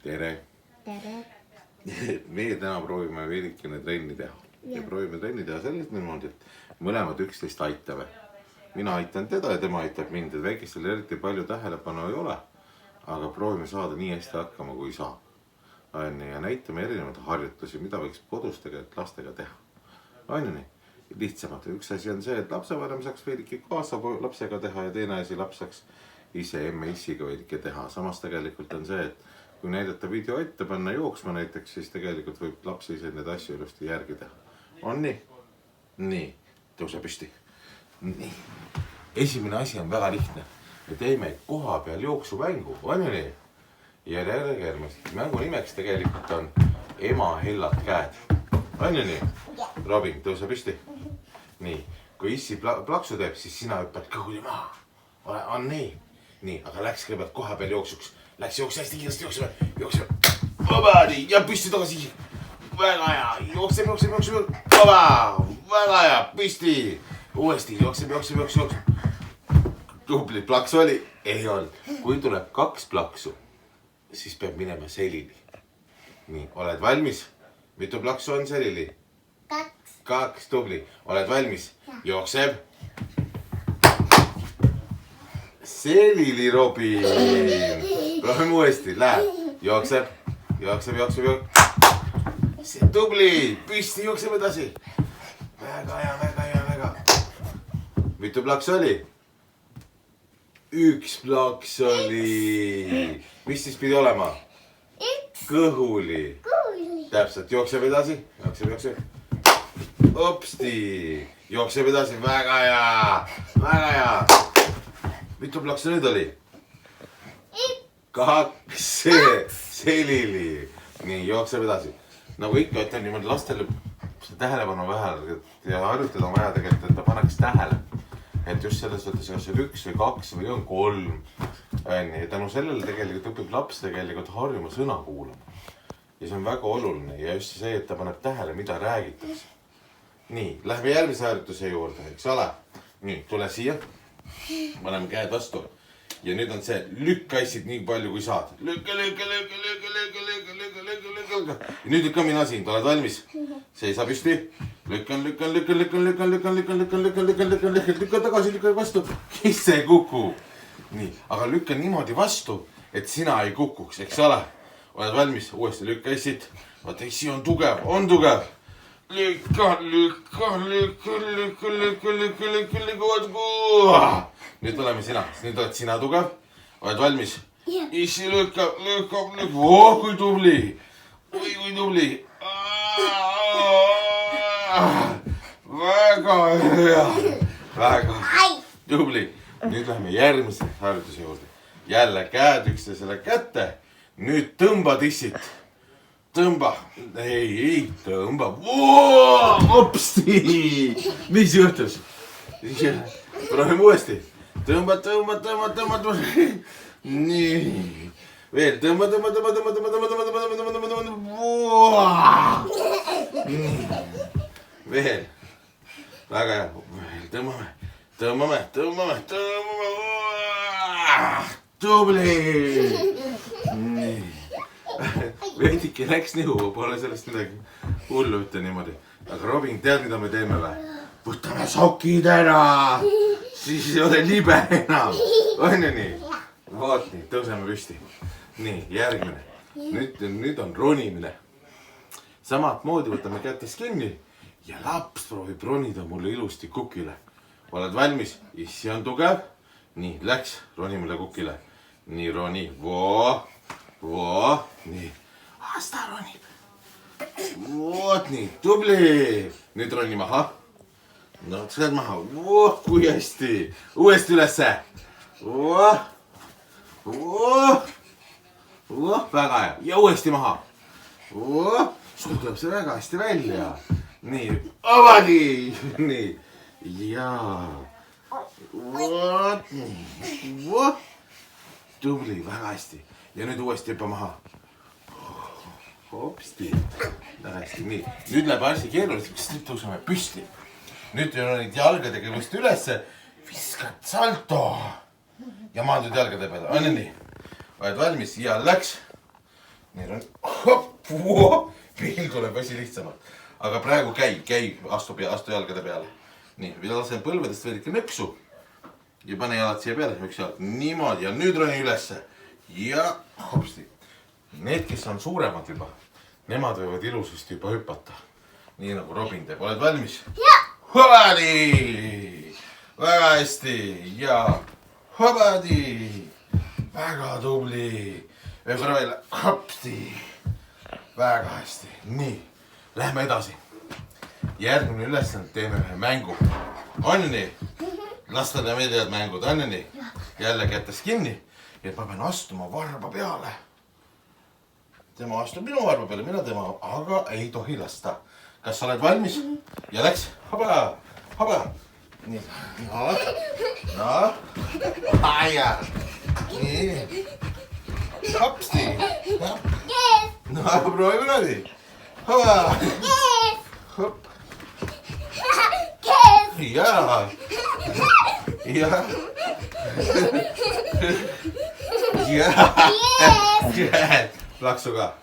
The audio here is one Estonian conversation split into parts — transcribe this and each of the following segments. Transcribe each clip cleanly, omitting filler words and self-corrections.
Tere! Meie täna proovime veidikene trenni teha. Ja proovime trenni teha sellest niimoodi, et mõlemad üksteist aitame. Mina aitan teda ja tema aitab mind, et väikestel eriti palju tähelepanu ei ole. Aga proovime saada nii hästi hakkama, kui saab. Ja näitame erinevaid harjutusi, mida võiks kodus tegelikult lastega teha. On ju nii? Lihtsamalt. Üks asi on see, et lapsevanem saaks veidike kaasa lapsega teha ja teine asi laps saaks ise emme-issiga veidike teha. Samas tegelikult on see, et kui näidata video ette, panna jooksma näiteks, siis tegelikult võib laps ise need asju ilusti järgi teha. On nii? Nii. Tõuse püsti. Nii. Esimene asi on väga lihtne. Me teeme koha peal jooksumängu. On ju nii? Ja järgmist. Mängu nimeks tegelikult on ema hellad käed. On ju nii? Robin, tõuse püsti. Nii. Kui issi plaksu teeb, siis sina hüppad kõhuli maha. On nii? Nii, aga läks kõigepealt koha peal jooksuks. Läks jookse hästi kiiresti jookseme. Vabadi ja püsti tagasi. Väga hea. Jookseme. Vaba. Väga hea. Püsti. Uuesti. Jookseme. Tubli plaksu oli. Ei olnud. Kui tuleb 2 plaksu, siis peab minema selili. Nii, oled valmis? Mitu plaksu on selili? 2. Tubli. Oled valmis? Jookseb. Selili, Robin. Proovime uuesti. Läheb. Jookseb. See tubli. Püsti jookseb edasi. Väga hea. Mitu plaks oli? 1 plaks oli. Mis siis pidi olema? Kõhuli. Täpselt. Jookseb edasi. Opsti. Jookseb edasi. Väga hea. Mitu plaksu nüüd oli? 2. Selili. Nii, jookseb edasi. Nagu ikka ütlen niimoodi lastele tähelepanu vähe ja harjutada on vaja tegelikult, et ta paneks tähele. Et just selles võttes, kas on 1 või 2 või on 3. Ja tänu sellele tegelikult õpib laps tegelikult harjuma sõna kuulama. Ja see on väga oluline ja just see, et ta paneb tähele, mida räägitakse. Nii, lähme järgmise harjutuse juurde, eks ole? Nii, tule siia. Paneme käed vastu. Ja nüüd on see, lükka issid nii palju kui saad. Lükka. Ja nüüd lükka mina sind, oled valmis? Seisa püsti. Lükkan tagasi, lükka vastu. Kes see kuku? Nii, aga lükka niimoodi vastu, et sina ei kukuks, eks ole? Oled valmis? Uuesti lükka issid. Vaata, issi on tugev. Lükka. Nüüd oleme sina. Nüüd oled sina tugev. Oled valmis? Issi lükkab. Oo, kui tubli. Kui tubli. Väga hea. Väga tubli. Nüüd läheme järgmise harjutuse juurde. Jälle käed üksteisele kätte. Nüüd tõmbad issit. Tõmba. Ei, tõmba. Opsti. Mis juhtus? Proovime uuesti. Tõmba. Nii. Veel. Tõmba. Veel. Väga hea. Tõmbame. Tubli. Nii. Veidike läks nihu, pole sellest midagi hullu ütle niimoodi. Aga Robin, tead mida me teeme või? Võtame sokid ära, siis ei ole libe enam. On ju nii? Vaat nii, tõuseme püsti. Nii, järgmine. Nüüd on ronimine. Samad moodi võtame kätest kinni ja laps proovib ronida mulle ilusti kukile. Oled valmis? Issi on tugev. Nii, läks. Roni mulle kukile. Nii, roni. Voo, nii. Aasta ronib. Voot nii, tubli. Nüüd roni maha. No, sõed maha. Voot, kui hästi. Uuesti ülesse. Voot, väga hea. Ja uuesti maha. Voot, sul tuleb see väga hästi välja. Nii, avadi. Nii, jaa. Voot, nii. Voot, tubli, väga hästi. Ja nüüd uuesti hüppa maha. Hopsti. Hästi, nii. Nüüd läheb asi keeruliseks, nüüd tõuseme püsti. Nüüd neid jalgadega ilusti ülesse. Viskad salto. Ja maandud jalgade peale. On nii? Oled valmis? Ja läks. Neil on hopp, meil tuleb asi lihtsamalt. Aga praegu käi, astu jalgade peale. Nii, lasen põlvedest veidike nõksu. Ja pane jalad siia peale, üks jalg. Niimoodi ja nüüd roni ülesse. Ja hopsti. Need, kes on suuremad juba, nemad võivad ilusasti juba hüpata. Nii nagu Robin teeb. Oled valmis? Hobadi! Väga hästi! Ja hobadi! Väga tubli! Veel hopsti! Väga hästi! Nii, lähme edasi. Järgmine ülesanne teeme ühe mängu. On nii? Lastele meeldivad mängud, on nii? Jälle kätest kinni. Ja ma pean astuma varba peale. Tema astub minu varba peale, mina tema, aga ei tohi lasta. Kas sa oled valmis? Ja läks. Hoba, hoba. Nii. No. Aja. Nii. Hopsti. No, proovime läbi. Hoba. Hopp. Jaa. Jaa. Jaa. Plaksu ka.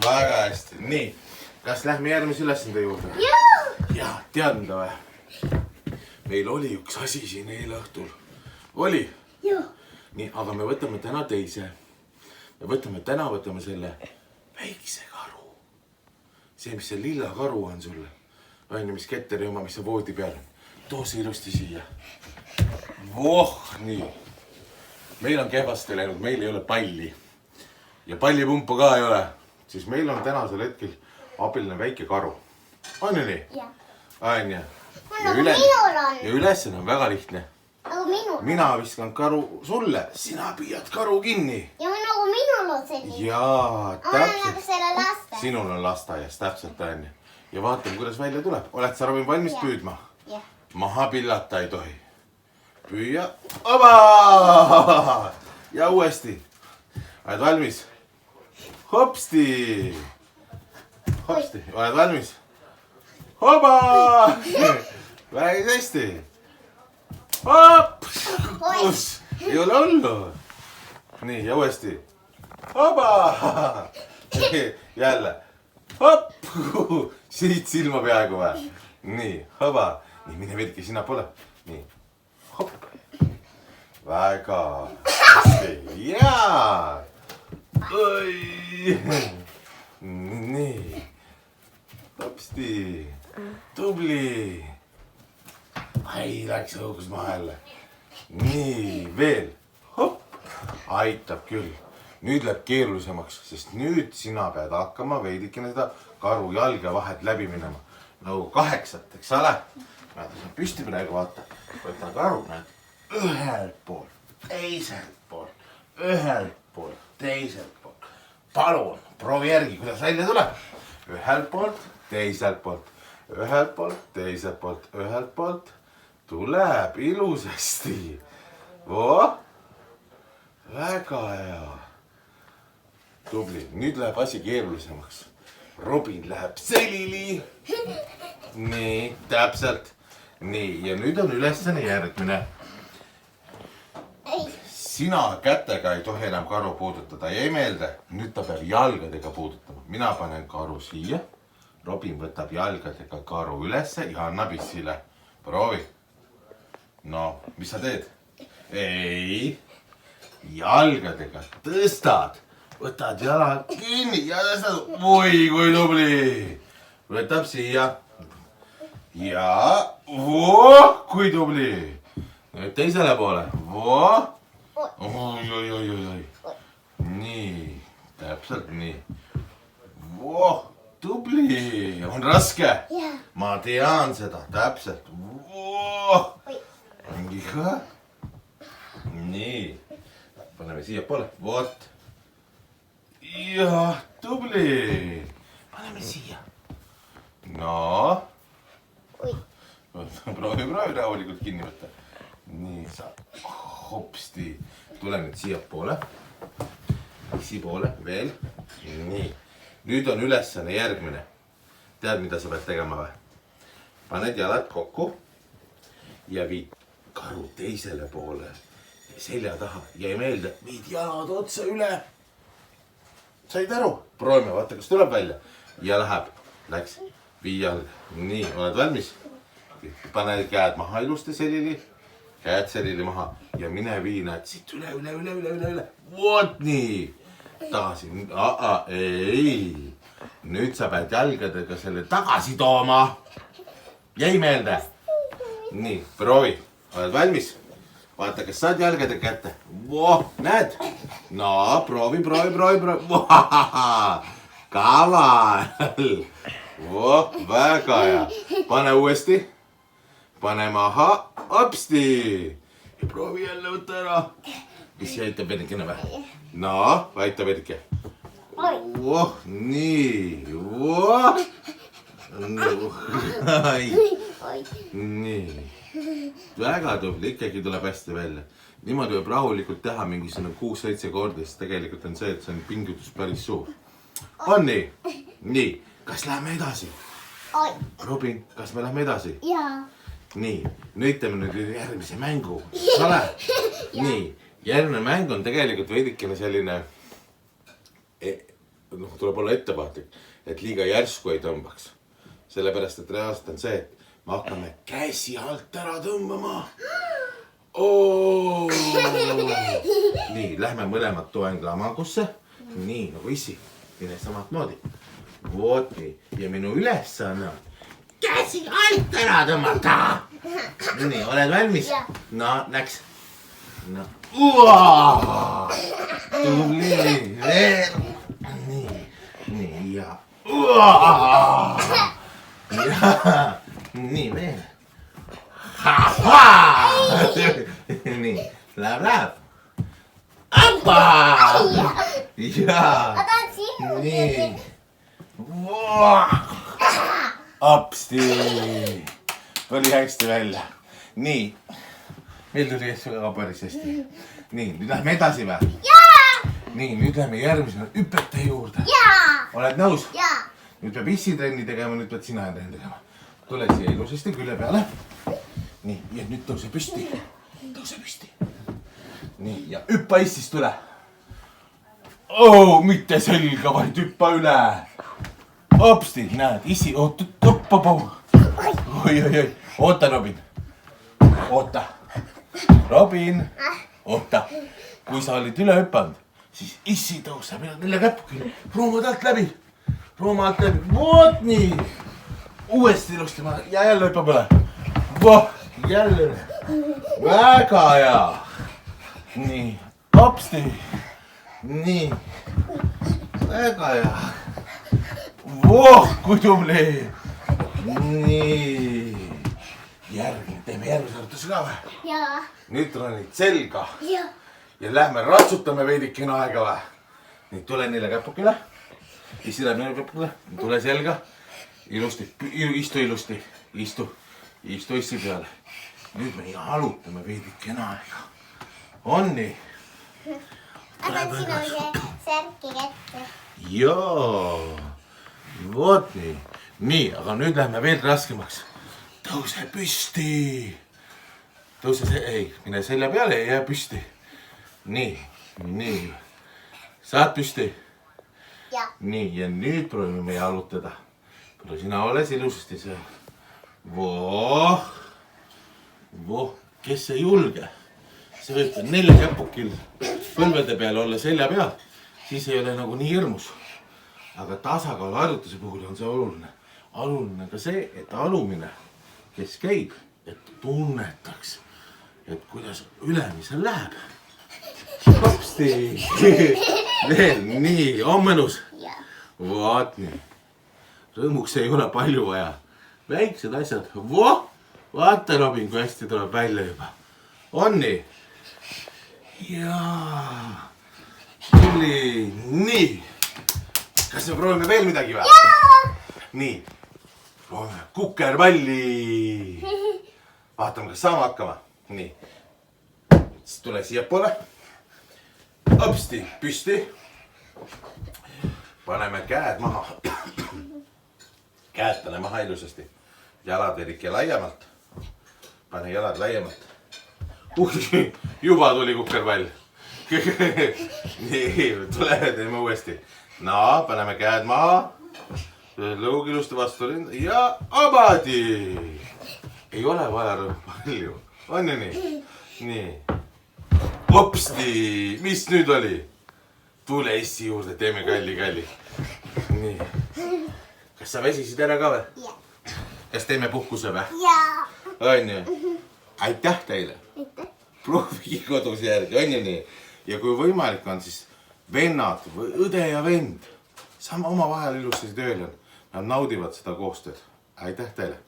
Väga hästi. Nii. Kas lähme järgmise ülesande juurde? Jaa. Tead mida või? Meil oli üks asi siin eile õhtul. Oli? Jah. Nii, aga me võtame täna teise. Me võtame selle väikse karu. See, mis see lilla karu on sulle. Aine, mis ketteri oma, mis see voodi peal on. Too see ilusti siia. Voh, nii. Meil on kehvasti läinud, meil ei ole palli. Ja pallipumpu ka ei ole. Siis meil on tänasel hetkel abiline väike karu. On ju nii? Jah. On ju? Ja ülesanne on väga lihtne. Nagu minul. Mina viskan karu sulle, sina püüad karu kinni. Ja nagu minul on see nii. Jaa, täpselt. Nagu selle laste. Sinul on lasteaias, täpselt on ju. Ja vaatame, kuidas välja tuleb. Oled sa, Robin, valmis püüdma? Jah. Maha pillata ei tohi. Püüa. Oba! Ja uuesti. Oled valmis? Hopsti! Hopsti. Oled valmis? Oba! Väga hästi. Hop! Kus? Ei ole hullu. Nii, ja uuesti. Oba! Jälle. Hop! Siit silma peaaegu või? Nii, hoba. Nii, mine veidike sinna poole. Nii, hopp. Väga hästi. Jaa! Nii. Hopsti. Tubli. Ai, läks õugus maha jälle. Nii, veel. Hopp. Aitab küll. Nüüd läheb keerulisemaks, sest nüüd sina pead hakkama veidikene seda karu jalge vahet läbi minema. Nagu 8, eks ole? Ma tõstan püsti praegu, vaata. Võtan karu, näed. Ühelt poolt, teiselt poolt, ühelt poolt, teiselt poolt. Palun, proovi järgi, kuidas välja tuleb. Ühelt poolt, teiselt poolt, ühelt poolt, teiselt poolt, ühelt poolt. Tuleb ilusasti. Oh, väga hea. Tubli. Nüüd läheb asi keerulisemaks. Robin läheb selili. Nii, täpselt. Nii, ja nüüd on ülesanne järgmine. Sina kätega ei tohi enam karu puudutada. Jäi meelde? Nüüd ta peab jalgadega puudutama. Mina panen karu siia. Robin võtab jalgadega karu ülesse ja annab issile. Proovi. No, mis sa teed? Ei. Jalgadega tõstad. Võtad jala kinni ja tõstad. Oi, kui tubli. Võtab siia. Ja, kui tubli. Nüüd teisele poole. Oi. Nii, täpselt nii. Tubli. On raske? Ma tean seda, täpselt. Nii. Paneme siia poole. Vot. Ja, tubli. Paneme siia. No. Proovi rahulikult kinni võtta. Nii, sa hopsti. Tule nüüd siia poole. Isi poole, veel. Nii. Nüüd on ülesanne järgmine. Tead, mida sa pead tegema või? Paned jalad kokku ja viid karu teisele poole selja taha. Jäi meelde, viid jalad otsa üle. said aru? Proovime, vaata, kas tuleb välja. Ja läheb. Läks. Vii jalg. Nii, oled valmis? Pane käed maha ilusti selili. Käed selili maha. Ja mine vii, näed siit üle. Voot nii. Tagasi. Ei. Nüüd sa pead jalgadega selle tagasi tooma. Jäi meelde? Nii, proovi. Oled valmis? Vaata, kas saad jalgadega kätte? Voh, näed? No, proovi. Kaval. Voh, väga hea. Pane uuesti. Pane maha. Hopsti. Ja proovi jälle võtta ära. Mis aitab veidikene või? No, aitab veidike. Voh, nii. Voh. Nii. Väga tubli, ikkagi tuleb hästi välja. Niimoodi võib rahulikult teha mingisugune 6-7 korda, sest tegelikult on see, et see on pingutus päris suur. On nii? Nii, kas läheme edasi? Robin, kas me läheme edasi? Jaa. Nii, nüüd teeme nüüd järgmise mängu. Sale? Nii, järgmine mäng on tegelikult veidikene selline, tuleb olla ettevaatlik, et liiga järsku ei tõmbaks. Sellepärast, et reaalselt on see, et me hakkame käsi alt ära tõmbama. Nii, lähme mõlemad toenglamagusse. Nii, nagu issi. Mine samat moodi. Voot nii. Ja minu ülesanne on käsi alt ära tõmmata. Nii, oled valmis? No, läks. No, tubli. Nii, ja. Nii, veel. Nii, läheb. Appa! Jaa. Nii. Apsti. Oli hästi välja. Nii. Meil tuli väga päris hästi. Nii, nüüd lähme edasi või? Jaa! Nii, nüüd lähme järgmisena hüpete juurde. Jaa! Oled nõus? Jaa! Nüüd peab issi trenni tegema, nüüd pead sina trenni tegema. Tule siia ilusasti külje peale. Nii, ja nüüd tõuse püsti. Tõuse püsti. Nii, ja hüppa issist üle. Mitte selga, vaid hüppa üle. Hopsti, näed, issi, oota. Oi. Oota, Robin. Oota. Robin. Oota. Kui sa olid üle hüppanud, siis issi tõuseb ja nelja käpukil. Roomad alt läbi. Voot nii. Uuesti ilusti ja jälle hüppab üle. Voh, jälle. Väga hea. Nii, hopsti. Nii. Väga hea. Voh, kui tubli. Nii. Teeme järgmise harjutuse ka või? Jaa. Nüüd ronid selga. Jaa. Ja lähme ratsutame veidikene aega või? Nii, tule neile käpukile. Issi läheb neile käpukile. Tule selga. Ilusti, istu ilusti. Istu issi peale. Nüüd me jalutame veidikene aega. On nii? Annan sinule särki kätte. Jaa. Voot nii. Nii, aga nüüd lähme veel raskemaks. Tõuse püsti. Mine selja peale ja jää püsti. Nii. Saad püsti? Jaa. Nii, ja nüüd proovime jalutada. Pero sina oles ilusasti seal. Voh, kes ei julge? See võib 4 käpukil põlvede peal olla selja peal. Siis ei ole nagu nii hirmus. Aga tasakaalu harjutuse puhul on see oluline. Oluline ka see, et alumine, kes käib, et tunnetaks, et kuidas ülemisel läheb. Hopsti. Veel, nii, on mõnus. Vaat nii. Rõõmuks ei ole palju vaja. Väiksed asjad. Voh! Vaata, Robin, kui hästi tuleb välja juba. On nii? Jaa. Tuli. Nii. Kas me proovime veel midagi või? Jaa! Nii. Proovime kukerpalli. Vaatame, kas saame hakkama. Nii. Siis tule siia poole. Hopsti, püsti. Paneme käed maha. Käed pane maha ilusasti. Jalad veidike laiemalt. Pane jalad laiemalt. Juba tuli kukerpall. Nii, tule, teeme uuesti. no paneme käed maha. Lõug ilusti vastu rinda ja abadi. Ei ole vaja palju, on ju nii? Nii. Hopsti, mis nüüd oli? Tule issi juurde, teeme kalli. Nii. Kas sa väsisid ära ka või? Ja. Kas teeme puhkuse või? Ja. On ju? Aitäh teile. Aitäh. Proovigi kodus järgi, on ju nii? Ja kui võimalik on, siis vennad või õde ja vend saame omavahel ilusti tööl on. Nad naudivad seda koostööd. Aitäh teile.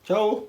Tšau.